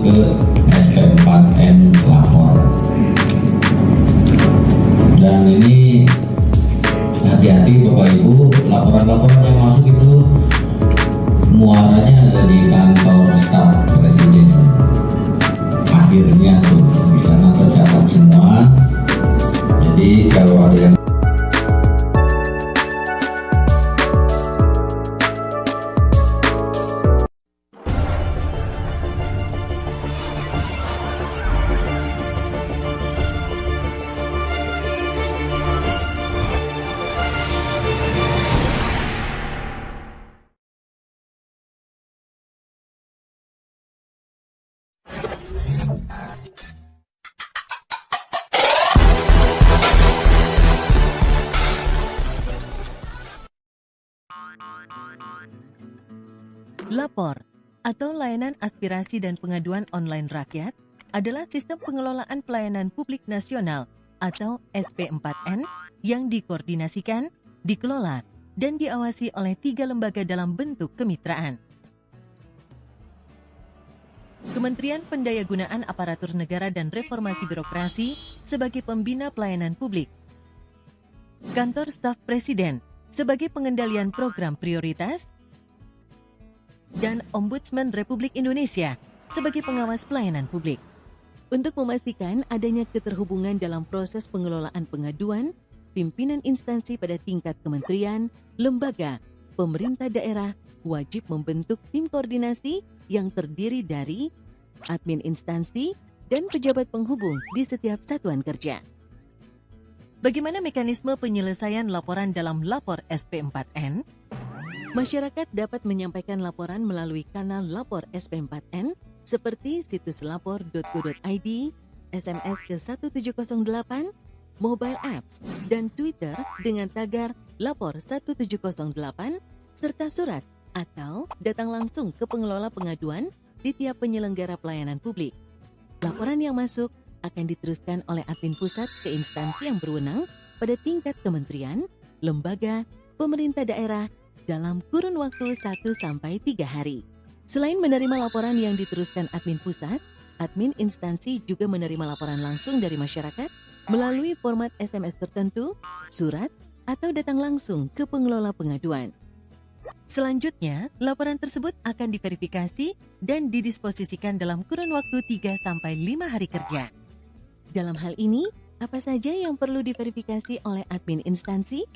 ke SP4N lapor. Dan ini hati-hati Bapak Ibu, laporan-laporan yang masuk itu muaranya ada di kantor staf presiden. Akhirnya tuh di sana tercatat semua. Jadi kalau ada yang Lapor atau Layanan Aspirasi dan Pengaduan Online Rakyat adalah sistem pengelolaan pelayanan publik nasional atau SP4N yang dikoordinasikan, dikelola, dan diawasi oleh 3 lembaga dalam bentuk kemitraan. Kementerian Pendayagunaan Aparatur Negara dan Reformasi Birokrasi sebagai pembina pelayanan publik. Kantor Staf Presiden sebagai pengendalian program prioritas, dan Ombudsman Republik Indonesia sebagai pengawas pelayanan publik. Untuk memastikan adanya keterhubungan dalam proses pengelolaan pengaduan, pimpinan instansi pada tingkat kementerian, lembaga, pemerintah daerah wajib membentuk tim koordinasi yang terdiri dari admin instansi dan pejabat penghubung di setiap satuan kerja. Bagaimana mekanisme penyelesaian laporan dalam lapor SP4N? Masyarakat dapat menyampaikan laporan melalui kanal lapor SP4N seperti situs lapor.go.id, SMS ke 1708, mobile apps, dan Twitter dengan tagar lapor 1708, serta surat atau datang langsung ke pengelola pengaduan di tiap penyelenggara pelayanan publik. Laporan yang masuk akan diteruskan oleh admin pusat ke instansi yang berwenang pada tingkat kementerian, lembaga, pemerintah daerah, dalam kurun waktu 1-3 hari. Selain menerima laporan yang diteruskan admin pusat, admin instansi juga menerima laporan langsung dari masyarakat melalui format SMS tertentu, surat, atau datang langsung ke pengelola pengaduan. Selanjutnya, laporan tersebut akan diverifikasi dan didisposisikan dalam kurun waktu 3-5 hari kerja. Dalam hal ini, apa saja yang perlu diverifikasi oleh admin instansi?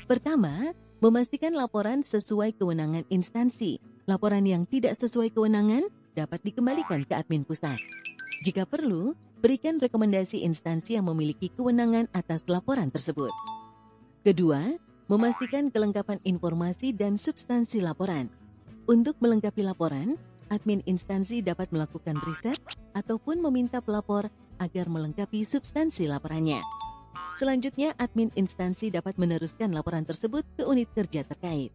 Pertama, memastikan laporan sesuai kewenangan instansi. Laporan yang tidak sesuai kewenangan dapat dikembalikan ke admin pusat. Jika perlu, berikan rekomendasi instansi yang memiliki kewenangan atas laporan tersebut. Kedua, memastikan kelengkapan informasi dan substansi laporan. Untuk melengkapi laporan, admin instansi dapat melakukan riset ataupun meminta pelapor agar melengkapi substansi laporannya. Selanjutnya, admin instansi dapat meneruskan laporan tersebut ke unit kerja terkait.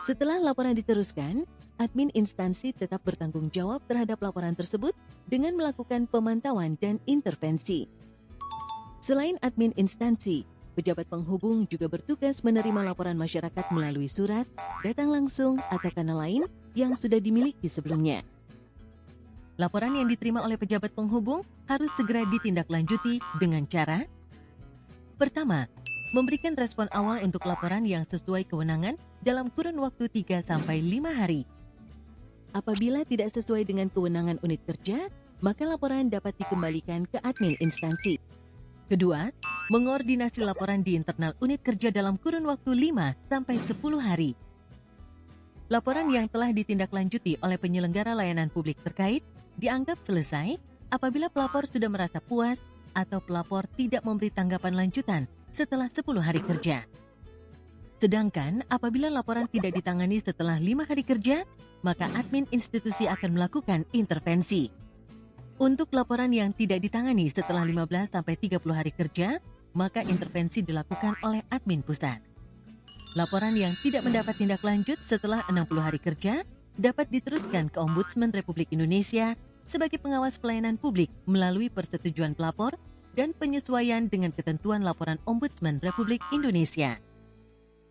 Setelah laporan diteruskan, admin instansi tetap bertanggung jawab terhadap laporan tersebut dengan melakukan pemantauan dan intervensi. Selain admin instansi, pejabat penghubung juga bertugas menerima laporan masyarakat melalui surat, datang langsung, atau kanal lain yang sudah dimiliki sebelumnya. Laporan yang diterima oleh pejabat penghubung harus segera ditindaklanjuti dengan cara: pertama, memberikan respon awal untuk laporan yang sesuai kewenangan dalam kurun waktu 3-5 hari. Apabila tidak sesuai dengan kewenangan unit kerja, maka laporan dapat dikembalikan ke admin instansi. Kedua, mengoordinasi laporan di internal unit kerja dalam kurun waktu 5-10 hari. Laporan yang telah ditindaklanjuti oleh penyelenggara layanan publik terkait dianggap selesai apabila pelapor sudah merasa puas atau pelapor tidak memberi tanggapan lanjutan setelah 10 hari kerja. Sedangkan apabila laporan tidak ditangani setelah 5 hari kerja, maka admin institusi akan melakukan intervensi. Untuk laporan yang tidak ditangani setelah 15-30 hari kerja, maka intervensi dilakukan oleh admin pusat. Laporan yang tidak mendapat tindak lanjut setelah 60 hari kerja dapat diteruskan ke Ombudsman Republik Indonesia sebagai pengawas pelayanan publik melalui persetujuan pelapor dan penyesuaian dengan ketentuan laporan Ombudsman Republik Indonesia.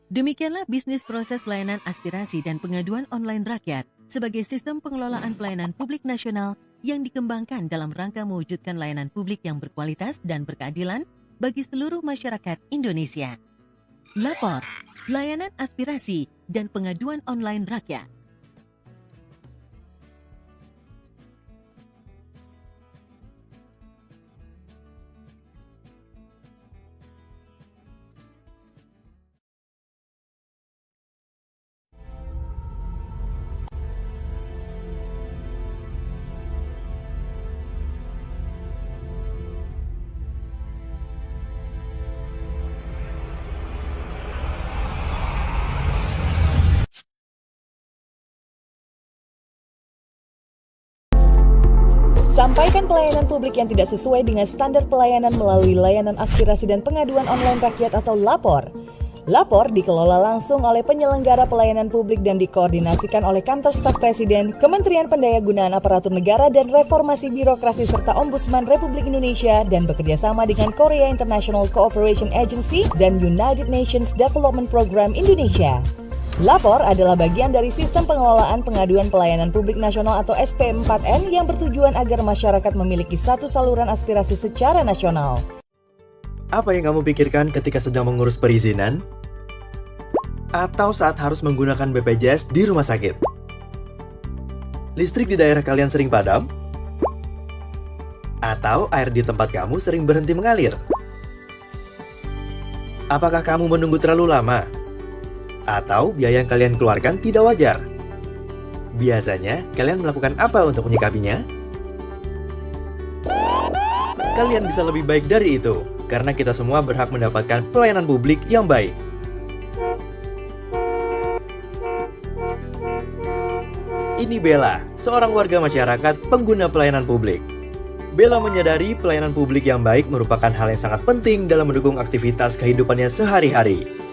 Demikianlah bisnis proses layanan aspirasi dan pengaduan online rakyat sebagai sistem pengelolaan pelayanan publik nasional yang dikembangkan dalam rangka mewujudkan layanan publik yang berkualitas dan berkeadilan bagi seluruh masyarakat Indonesia. Lapor, layanan aspirasi dan pengaduan online rakyat. Sampaikan pelayanan publik yang tidak sesuai dengan standar pelayanan melalui layanan aspirasi dan pengaduan online rakyat atau lapor. Lapor dikelola langsung oleh penyelenggara pelayanan publik dan dikoordinasikan oleh Kantor Staf Presiden, Kementerian Pendayagunaan Aparatur Negara dan Reformasi Birokrasi serta Ombudsman Republik Indonesia dan bekerjasama dengan Korea International Cooperation Agency dan United Nations Development Program Indonesia. Lapor adalah bagian dari sistem pengelolaan pengaduan pelayanan publik nasional atau SP4N yang bertujuan agar masyarakat memiliki satu saluran aspirasi secara nasional. Apa yang kamu pikirkan ketika sedang mengurus perizinan? Atau saat harus menggunakan BPJS di rumah sakit? Listrik di daerah kalian sering padam? Atau air di tempat kamu sering berhenti mengalir? Apakah kamu menunggu terlalu lama? Atau biaya yang kalian keluarkan tidak wajar? Biasanya, kalian melakukan apa untuk menyikapinya? Kalian bisa lebih baik dari itu, karena kita semua berhak mendapatkan pelayanan publik yang baik. Ini Bella, seorang warga masyarakat pengguna pelayanan publik. Bella menyadari pelayanan publik yang baik merupakan hal yang sangat penting dalam mendukung aktivitas kehidupannya sehari-hari.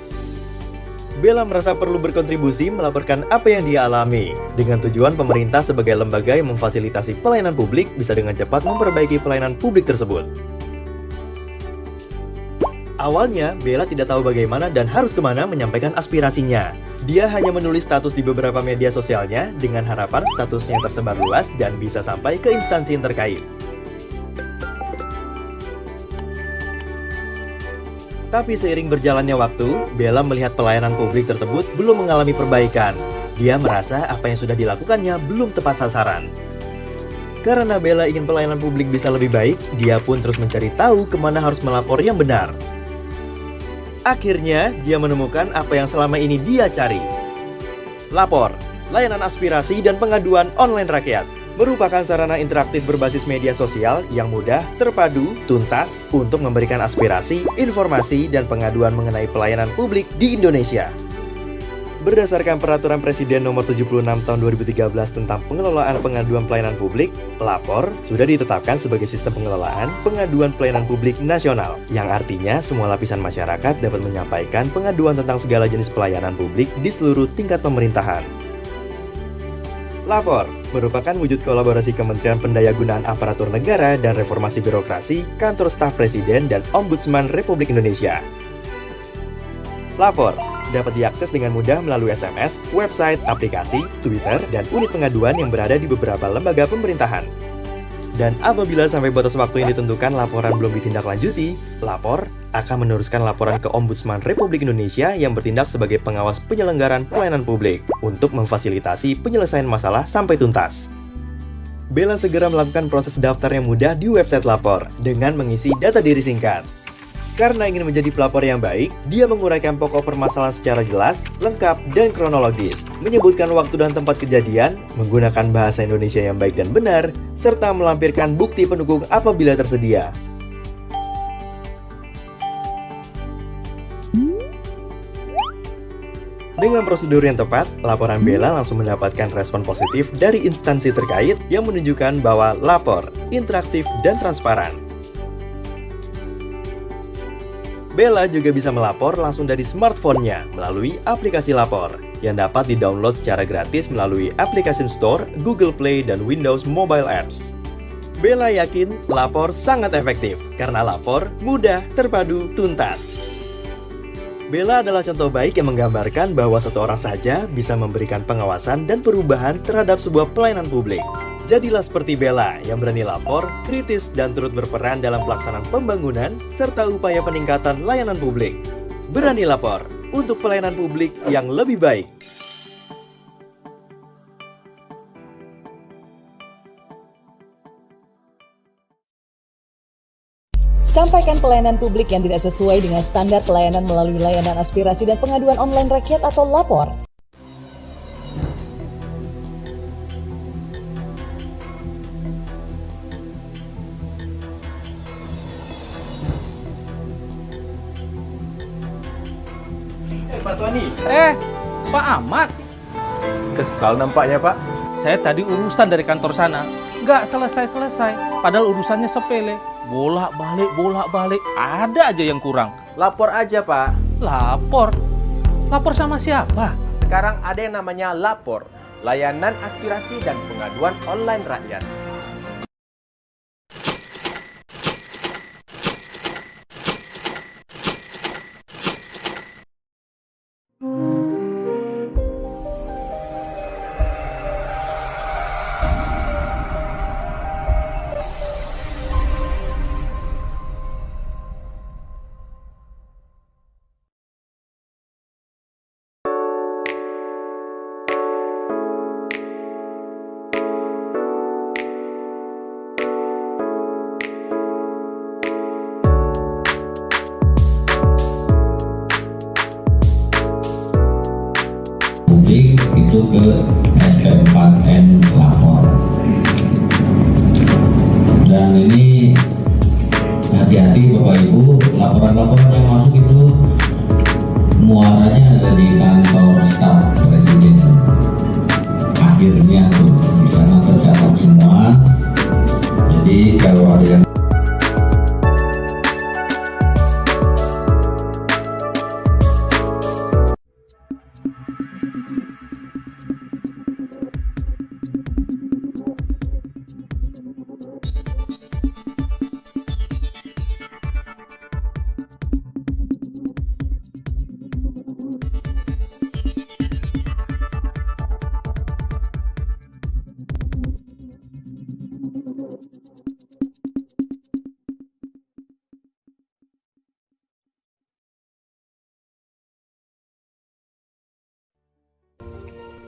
Bella merasa perlu berkontribusi melaporkan apa yang dia alami, dengan tujuan pemerintah sebagai lembaga yang memfasilitasi pelayanan publik bisa dengan cepat memperbaiki pelayanan publik tersebut. Awalnya, Bella tidak tahu bagaimana dan harus kemana menyampaikan aspirasinya. Dia hanya menulis status di beberapa media sosialnya dengan harapan statusnya tersebar luas dan bisa sampai ke instansi yang terkait. Tapi seiring berjalannya waktu, Bella melihat pelayanan publik tersebut belum mengalami perbaikan. Dia merasa apa yang sudah dilakukannya belum tepat sasaran. Karena Bella ingin pelayanan publik bisa lebih baik, dia pun terus mencari tahu kemana harus melapor yang benar. Akhirnya, dia menemukan apa yang selama ini dia cari. Lapor, layanan aspirasi dan pengaduan online rakyat, merupakan sarana interaktif berbasis media sosial yang mudah, terpadu, tuntas untuk memberikan aspirasi, informasi, dan pengaduan mengenai pelayanan publik di Indonesia. Berdasarkan Peraturan Presiden Nomor 76 Tahun 2013 tentang pengelolaan pengaduan pelayanan publik, Lapor sudah ditetapkan sebagai sistem pengelolaan pengaduan pelayanan publik nasional, yang artinya semua lapisan masyarakat dapat menyampaikan pengaduan tentang segala jenis pelayanan publik di seluruh tingkat pemerintahan. Lapor merupakan wujud kolaborasi Kementerian Pendayagunaan Aparatur Negara dan Reformasi Birokrasi, Kantor Staf Presiden, dan Ombudsman Republik Indonesia. Lapor dapat diakses dengan mudah melalui SMS, website, aplikasi, Twitter, dan unit pengaduan yang berada di beberapa lembaga pemerintahan. Dan apabila sampai batas waktu yang ditentukan laporan belum ditindaklanjuti, Lapor akan meneruskan laporan ke Ombudsman Republik Indonesia yang bertindak sebagai pengawas penyelenggaraan pelayanan publik untuk memfasilitasi penyelesaian masalah sampai tuntas. Bella segera melakukan proses daftar yang mudah di website Lapor dengan mengisi data diri singkat. Karena ingin menjadi pelapor yang baik, dia menguraikan pokok permasalahan secara jelas, lengkap, dan kronologis, menyebutkan waktu dan tempat kejadian, menggunakan bahasa Indonesia yang baik dan benar, serta melampirkan bukti pendukung apabila tersedia. Dengan prosedur yang tepat, laporan Bella langsung mendapatkan respon positif dari instansi terkait yang menunjukkan bahwa Lapor interaktif dan transparan. Bella juga bisa melapor langsung dari smartphone-nya melalui aplikasi Lapor yang dapat di-download secara gratis melalui aplikasi Store, Google Play, dan Windows Mobile Apps. Bella yakin Lapor sangat efektif karena Lapor mudah, terpadu, tuntas. Bella adalah contoh baik yang menggambarkan bahwa satu orang saja bisa memberikan pengawasan dan perubahan terhadap sebuah pelayanan publik. Jadilah seperti Bella yang berani lapor, kritis, dan turut berperan dalam pelaksanaan pembangunan serta upaya peningkatan layanan publik. Berani lapor untuk pelayanan publik yang lebih baik. Sampaikan pelayanan publik yang tidak sesuai dengan standar pelayanan melalui layanan aspirasi dan pengaduan online rakyat atau lapor. Pak Tuani. Pak Ahmad, Kesal nampaknya, Pak. saya tadi urusan dari kantor sana, nggak selesai-selesai. Padahal urusannya sepele, bolak-balik, ada aja yang kurang. Lapor aja, Pak. Lapor? Lapor sama siapa? Sekarang ada yang namanya Lapor, layanan aspirasi dan pengaduan online rakyat. publik itu ke SP4N lapor. Dan ini hati-hati Bapak Ibu, laporan-laporan yang masuk itu muaranya ada di kantor staf presiden. Akhirnya tuh di sana tercatat semua. Jadi kalau ada yang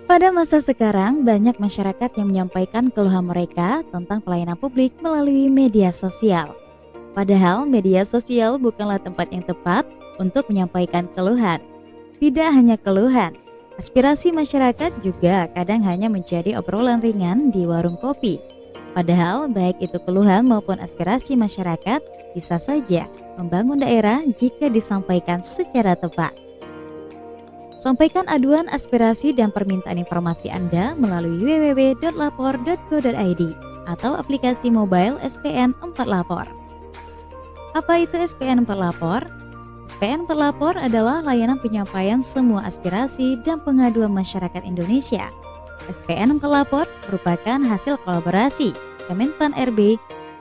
Pada masa sekarang, banyak masyarakat yang menyampaikan keluhan mereka tentang pelayanan publik melalui media sosial. Padahal media sosial bukanlah tempat yang tepat untuk menyampaikan keluhan. Tidak hanya keluhan, aspirasi masyarakat juga kadang hanya menjadi obrolan ringan di warung kopi. Padahal baik itu keluhan maupun aspirasi masyarakat bisa saja membangun daerah jika disampaikan secara tepat. Sampaikan aduan, aspirasi, dan permintaan informasi Anda melalui www.lapor.go.id atau aplikasi mobile SPN 4 Lapor. Apa itu SPN 4 Lapor? SPN 4 Lapor adalah layanan penyampaian semua aspirasi dan pengaduan masyarakat Indonesia. SPN 4 Lapor merupakan hasil kolaborasi Kemenpan RB,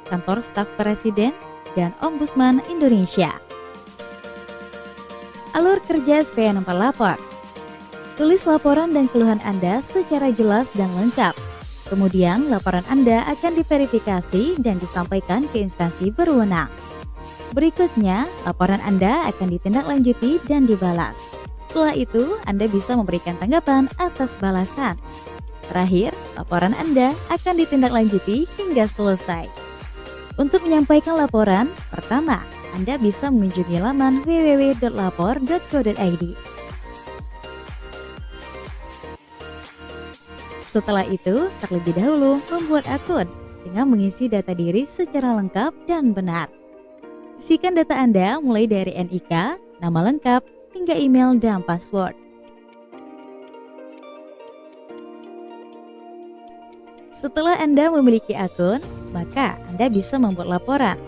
Kantor Staf Presiden, dan Ombudsman Indonesia. Alur kerja SPN 4 Lapor. Tulis laporan dan keluhan Anda secara jelas dan lengkap. Kemudian laporan Anda akan diverifikasi dan disampaikan ke instansi berwenang. Berikutnya, laporan Anda akan ditindaklanjuti dan dibalas. Setelah itu, Anda bisa memberikan tanggapan atas balasan. Terakhir, laporan Anda akan ditindaklanjuti hingga selesai. Untuk menyampaikan laporan, pertama, Anda bisa mengunjungi laman www.lapor.go.id. Setelah itu, terlebih dahulu membuat akun dengan mengisi data diri secara lengkap dan benar. Isikan data Anda mulai dari NIK, nama lengkap, hingga email dan password. Setelah Anda memiliki akun, maka Anda bisa membuat laporan.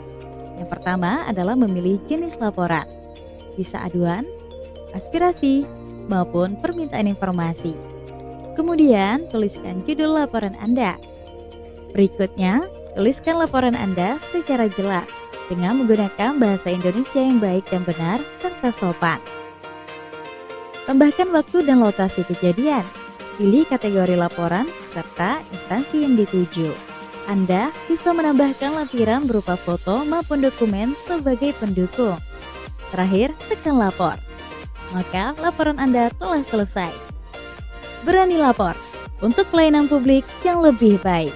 Yang pertama adalah memilih jenis laporan, bisa aduan, aspirasi, maupun permintaan informasi. Kemudian, tuliskan judul laporan Anda. Berikutnya, tuliskan laporan Anda secara jelas dengan menggunakan bahasa Indonesia yang baik dan benar serta sopan. Tambahkan waktu dan lokasi kejadian. Pilih kategori laporan serta instansi yang dituju. Anda bisa menambahkan lampiran berupa foto maupun dokumen sebagai pendukung. Terakhir, tekan lapor. Maka laporan Anda telah selesai. Berani lapor untuk pelayanan publik yang lebih baik.